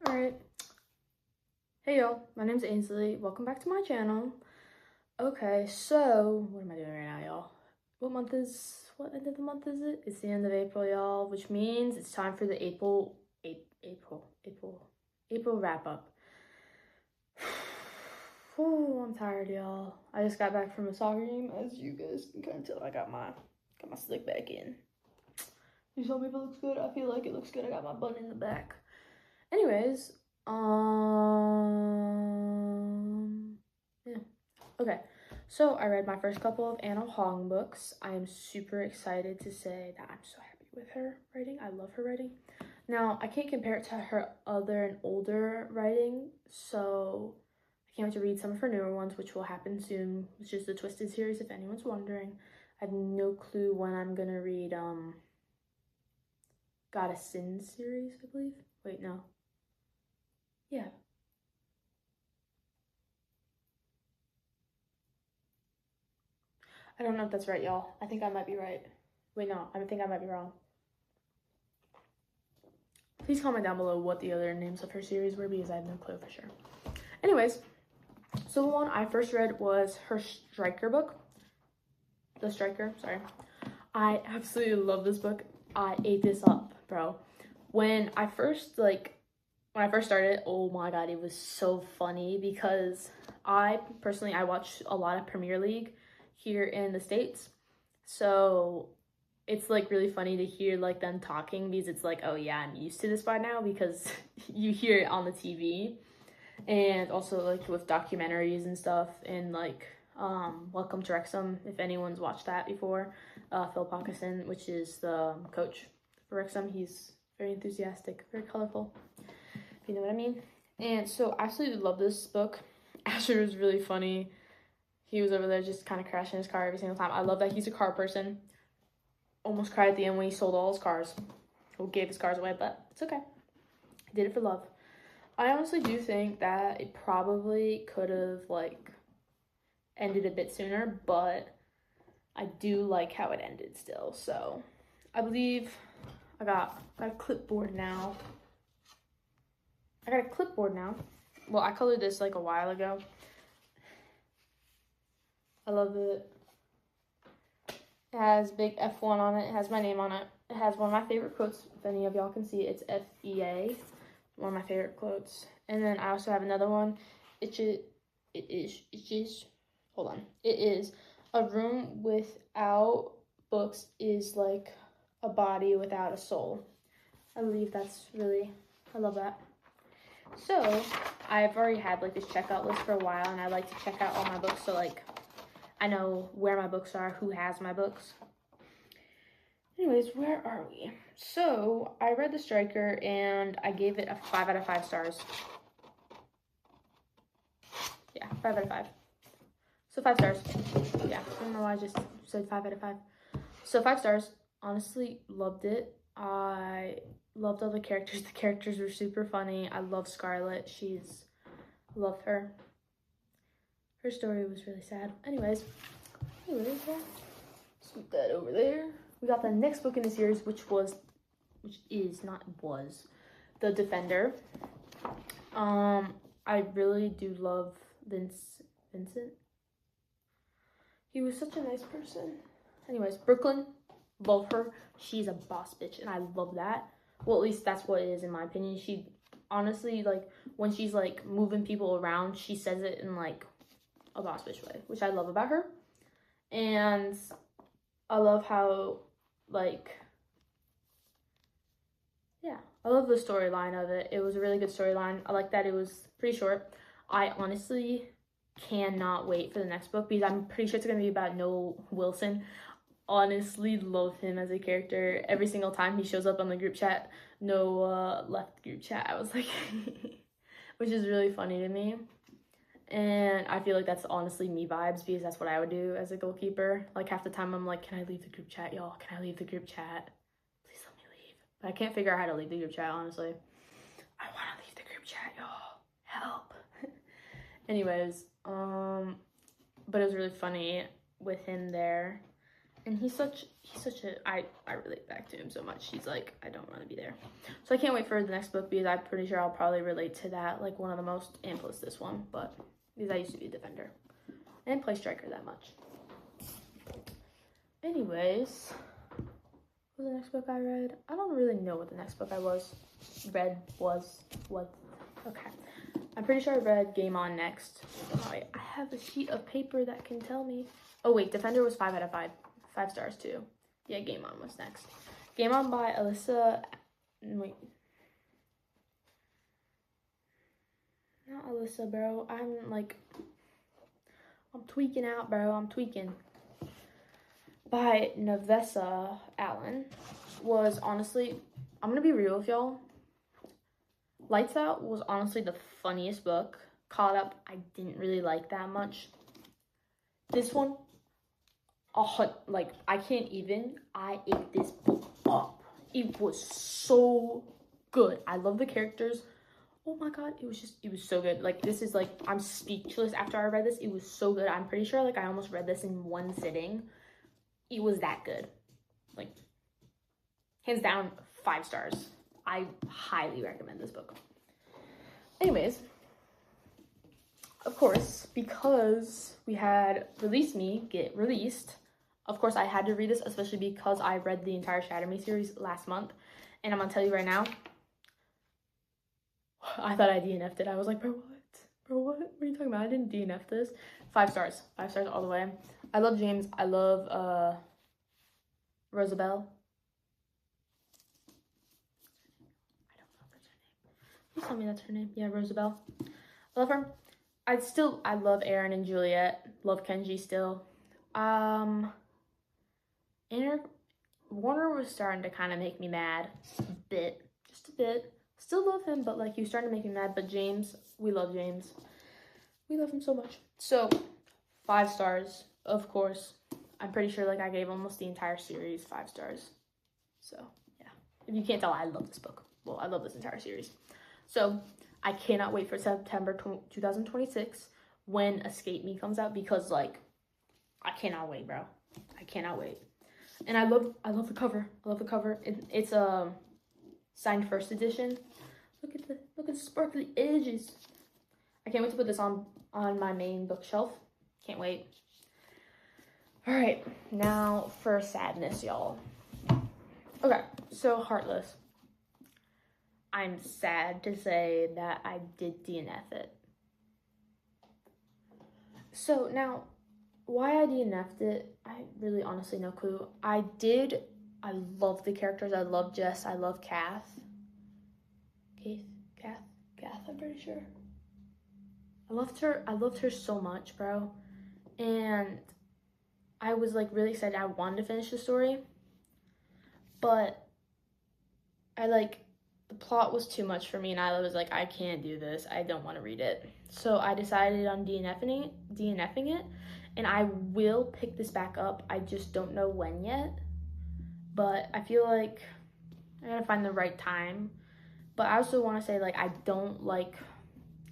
Alright. Hey y'all, my name's Ainsley. Welcome back to my channel. Okay, so what am I doing right now, y'all? What end of the month is it? It's the end of April, y'all, which means it's time for the April wrap up. Oh, I'm tired, y'all. I just got back from a soccer game. As you guys can kind of tell, I got my slick back in. You tell me if it looks good. I feel like it looks good. I got my bun in the back. Anyways, yeah. Okay, so I read my first couple of Anna Hong books. I am super excited to say that I'm so happy with her writing. I love her writing. Now, I can't compare it to her other and older writing, so I can't wait to read some of her newer ones, which will happen soon, which is the Twisted series, if anyone's wondering. I have no clue when I'm gonna read, Goddess Sin series, I believe. Wait, no. Yeah. I don't know if that's right, y'all. I think I might be right. Wait, no, I think I might be wrong. Please comment down below what the other names of her series were because I have no clue for sure. Anyways, so the one I first read was her Striker book. The Striker, sorry. I absolutely love this book. I ate this up, bro. When I first started, oh my god, it was so funny because I watch a lot of Premier League here in the States. So it's like really funny to hear like them talking because it's like, oh yeah, I'm used to this by now because you hear it on the TV. And also like with documentaries and stuff, and like Welcome to Wrexham, if anyone's watched that before. Phil Parkinson, which is the coach for Wrexham, he's very enthusiastic, very colorful, if you know what I mean. And so I absolutely love this book. Asher was really funny. He was over there just kind of crashing his car every single time. I love that he's a car person. Almost cried at the end when he sold all his cars. Or gave his cars away, but it's okay. He did it for love. I honestly do think that it probably could have like ended a bit sooner, but I do like how it ended still. So I believe I got a clipboard now. Well, I colored this like a while ago. I love it. It has big F1 on it. It has my name on it. It has one of my favorite quotes. If any of y'all can see it, it's FEA. One of my favorite quotes. And then I also have another one. It is a room without books is like a body without a soul. I believe I love that. So I've already had like this checkout list for a while, and I like to check out all my books so like I know where my books are, who has my books. Anyways, where are we? So I read The Striker and I gave it a 5 out of 5 stars. Yeah, 5 out of 5. So 5 stars. Yeah, I don't know why I just said 5 out of 5. So 5 stars. Honestly, loved it. I loved all the characters. The characters were super funny. I love Scarlett. Love her. Her story was really sad. Anyways, yeah. Sweep that over there. We got the next book in the series, which is The Defender. I really do love Vincent. He was such a nice person. Anyways, Brooklyn, love her. She's a boss bitch, and I love that. Well, at least that's what it is in my opinion. She honestly, like, when she's like moving people around, she says it in like a boss bitch way, which I love about her. And I love how, like, yeah, I love the storyline of it. It was a really good storyline. I like that it was pretty short. I honestly cannot wait for the next book because I'm pretty sure it's going to be about Noah Wilson. Honestly love him as a character. Every single time he shows up on the group chat, Noah left the group chat. I was like, which is really funny to me. And I feel like that's honestly me vibes because that's what I would do as a goalkeeper. Like half the time I'm like, can I leave the group chat, y'all? Can I leave the group chat? Please let me leave. But I can't figure out how to leave the group chat, honestly. I want to leave the group chat, y'all. Help. Anyways, but it was really funny with him there. And he's such a, I relate back to him so much. He's like, I don't want to be there. So I can't wait for the next book because I'm pretty sure I'll probably relate to that, like one of the most, and plus this one, but because I used to be a defender. I didn't play striker that much. Anyways, what was the next book I read? I don't really know what the next book I read was. Okay. I'm pretty sure I read Game On next. I have a sheet of paper that can tell me. Oh wait, Defender was 5 out of 5. 5 stars too. Yeah, Game On was next. Game On by Alyssa. Wait. Not Alyssa, bro. I'm tweaking out, bro. I'm tweaking. By Navessa Allen was honestly, I'm gonna be real with y'all. Lights Out was honestly the funniest book. Caught Up, I didn't really like that much. This one, I can't even. I ate this book up. It was so good. I love the characters. Oh my god, it was so good. Like, this is like, I'm speechless after I read this. It was so good. I'm pretty sure like I almost read this in one sitting. It was that good. Like, hands down, 5 stars. I highly recommend this book. Anyways, of course, because we had Release Me get released, of course I had to read this, especially because I read the entire Shatter Me series last month. And I'm gonna tell you right now, I thought I DNF'd it. I was like, bro, what? Bro, what? What are you talking about? I didn't DNF this. 5 stars. 5 stars all the way. I love James. I love Rosabelle. I don't know if that's her name. Please tell me that's her name. Yeah, Rosabelle. I love her. I love Aaron and Juliet. Love Kenji still. Warner was starting to kind of make me mad. Just a bit. Still love him, but like, he was starting to make me mad. But James, we love James. We love him so much. So, 5 stars, of course. I'm pretty sure like I gave almost the entire series 5 stars. So, yeah. If you can't tell, I love this book. Well, I love this entire series. So, I cannot wait for September 2026 when Escape Me comes out, because like, I cannot wait, bro. I cannot wait. And I love the cover. I love the cover. It's signed first edition. Look at the sparkly edges. I can't wait to put this on my main bookshelf. Can't wait. All right, now for sadness, y'all. Okay, so Heartless. I'm sad to say that I did DNF it. So now, why I DNF'd it, I really honestly no clue. I love the characters. I love Jess. I love Kath, I'm pretty sure. I loved her so much, bro. And I was like really excited. I wanted to finish the story, but the plot was too much for me, and I was like, I can't do this. I don't want to read it. So I decided on DNFing it, and I will pick this back up. I just don't know when yet, but I feel like I gotta find the right time. But I also want to say, like, I don't like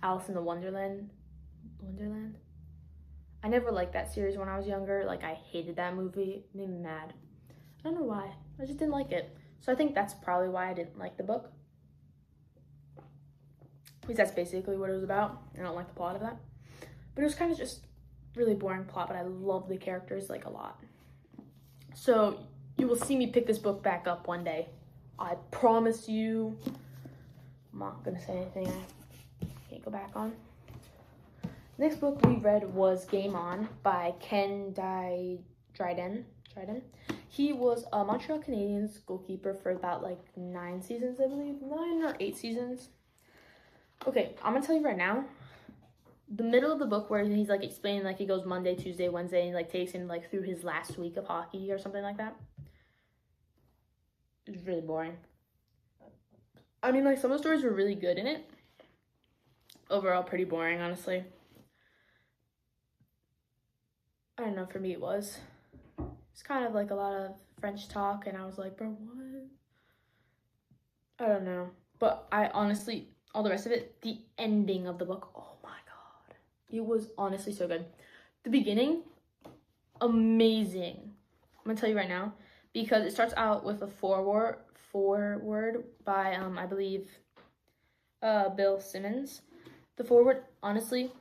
Alice in the Wonderland. I never liked that series when I was younger. Like, I hated that movie. It made me mad. I don't know why. I just didn't like it. So I think that's probably why I didn't like the book. Because that's basically what it was about. I don't like the plot of that. But it was kind of just really boring plot, but I love the characters, like, a lot. So you will see me pick this book back up one day. I promise you. I'm not going to say anything I can't go back on. Next book we read was Game On by Ken Dryden. He was a Montreal Canadiens goalkeeper for about like 9 seasons, I believe. 9 or 8 seasons. Okay, I'm gonna tell you right now, the middle of the book where he's like explaining, like he goes Monday, Tuesday, Wednesday, and like takes him like through his last week of hockey or something like that. It's really boring. I mean, like, some of the stories were really good in it. Overall, pretty boring, honestly. I don't know, for me it was. It's kind of like a lot of French talk, and I was like, bro, what? I don't know. But I honestly, all the rest of it, the ending of the book, oh my god. It was honestly so good. The beginning, amazing. gonna tell you right now, because it starts out with a foreword by I believe Bill Simmons. The foreword, honestly,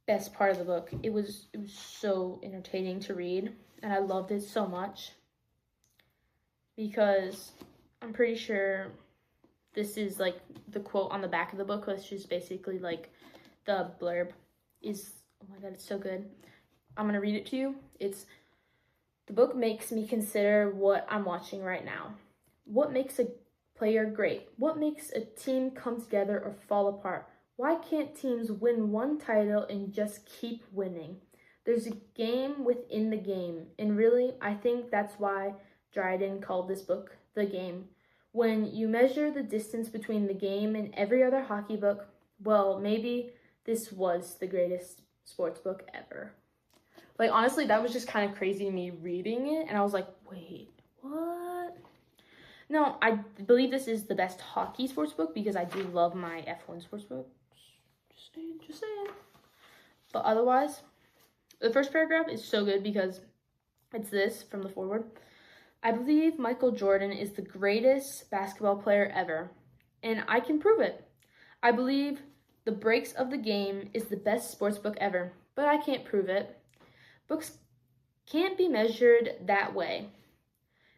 best part of the book. It was so entertaining to read, and I loved it so much because I'm pretty sure this is like the quote on the back of the book, which is basically like the blurb is, oh my god, it's so good. I'm gonna read it to you. It's, the book makes me consider what I'm watching right now. What makes a player great? What makes a team come together or fall apart? Why can't teams win one title and just keep winning? There's a game within the game, and really, I think that's why Dryden called this book The Game. When you measure the distance between the game and every other hockey book, well, maybe this was the greatest sports book ever. Like, honestly, that was just kind of crazy to me reading it, and I was like, wait, what? No, I believe this is the best hockey sports book because I do love my F1 sports book. Just saying. But otherwise, the first paragraph is so good because it's this from the foreword. I believe Michael Jordan is the greatest basketball player ever, and I can prove it. I believe The Breaks of the Game is the best sports book ever, but I can't prove it. Books can't be measured that way.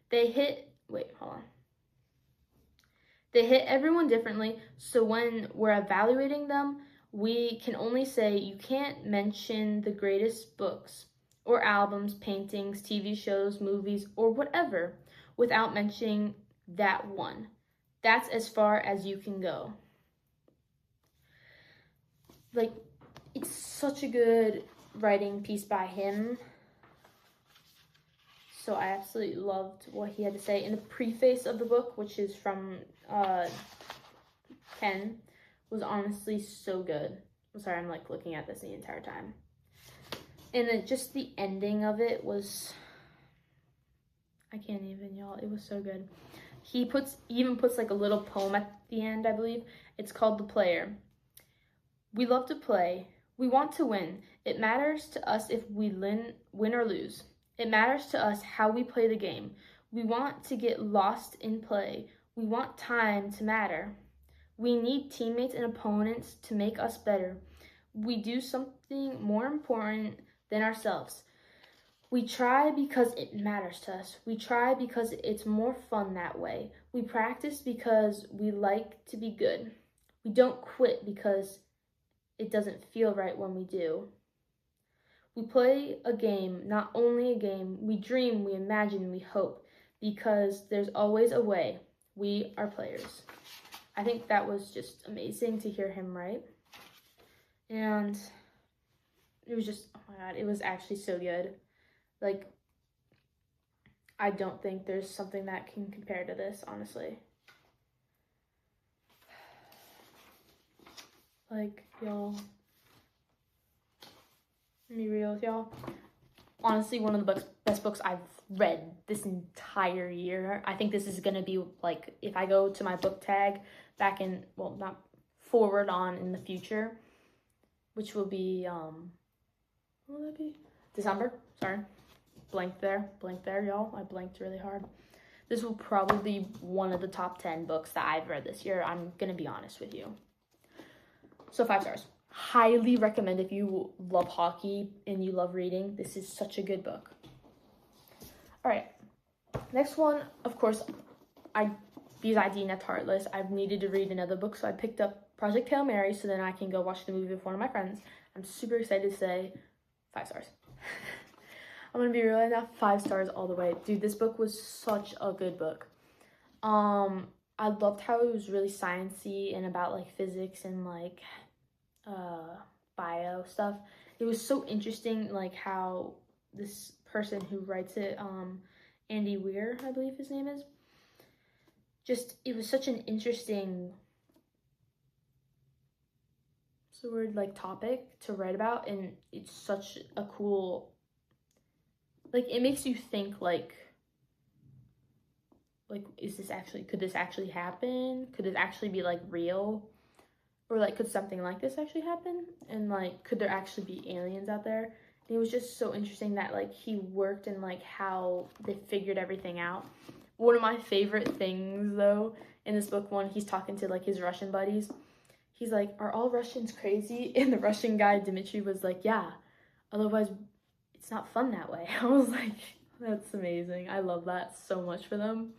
They hit everyone differently, so when we're evaluating them, we can only say you can't mention the greatest books or albums, paintings, TV shows, movies, or whatever without mentioning that one. That's as far as you can go. Like, it's such a good writing piece by him. So I absolutely loved what he had to say. In the preface of the book, which is from Ken, was honestly so good. I'm sorry, I'm like looking at this the entire time. And then just the ending of it was, I can't even, y'all. It was so good. He even puts like a little poem at the end, I believe. It's called The Player. We love to play. We want to win. It matters to us if we win or lose. It matters to us how we play the game. We want to get lost in play. We want time to matter. We need teammates and opponents to make us better. We do something more important than ourselves. We try because it matters to us. We try because it's more fun that way. We practice because we like to be good. We don't quit because it doesn't feel right when we do. We play a game, not only a game. We dream, we imagine, we hope, because there's always a way. We are players. I think that was just amazing to hear him write. And it was just, oh my god, it was actually so good. Like, I don't think there's something that can compare to this, honestly. Like, y'all, let me be real with y'all. Honestly, one of the best books I've read this entire year. I think this is going to be, like, if I go to my book tag back in, well, not forward on in the future, which will be, what will that be? December, sorry. Blank there, y'all. I blanked really hard. This will probably be one of the top 10 books that I've read this year. I'm going to be honest with you. So 5 stars. Highly recommend if you love hockey and you love reading. This is such a good book. All right. Next one, of course, because I DNF'd Heartless, I've needed to read another book, so I picked up Project Hail Mary so then I can go watch the movie with one of my friends. I'm super excited to say 5 stars. I'm going to be real right now, 5 stars all the way. Dude, this book was such a good book. I loved how it was really sciencey and about like physics and like bio stuff. It was so interesting, like how this person who writes it, Andy Weir, I believe his name is, just, it was such an interesting like topic to write about, and it's such a cool, like, it makes you think like is this actually, could this actually happen? Could this actually be like real? Or like, could something like this actually happen? And like, could there actually be aliens out there? it was just so interesting that like he worked and like how they figured everything out. One of my favorite things though in this book, when he's talking to like his Russian buddies, he's like, "Are all Russians crazy?" And the Russian guy Dimitri was like, "Yeah, otherwise it's not fun that way." I was like, that's amazing. I love that so much for them.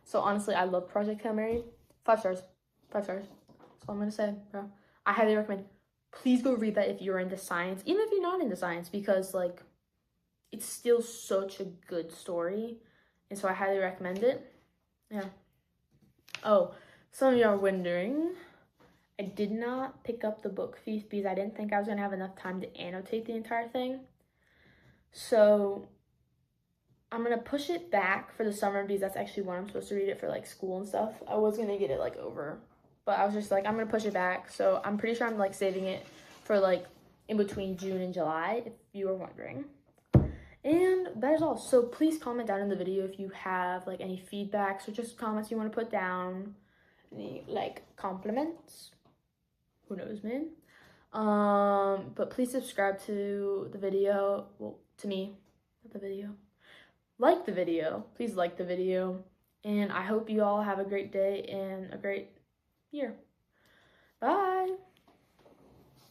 So honestly, I love Project Hail Mary. 5 stars. 5 stars. That's all I'm gonna say, bro. I highly recommend. Please go read that if you're into science, even if you're not into science, because like it's still such a good story, and so I highly recommend it. Yeah. Oh, some of you are wondering, I did not pick up the book feast because I didn't think I was gonna have enough time to annotate the entire thing. So I'm gonna push it back for the summer because that's actually when I'm supposed to read it for like school and stuff. I was gonna get it like over, but I was just like, I'm gonna push it back. So I'm pretty sure I'm like saving it for like in between June and July, if you were wondering. And that is all. So please comment down in the video if you have like any feedbacks or just comments you want to put down, any like compliments. Who knows, man? But please subscribe to the video. Well, to me, not the video. Like the video. Please like the video. And I hope you all have a great day and a great year. Bye.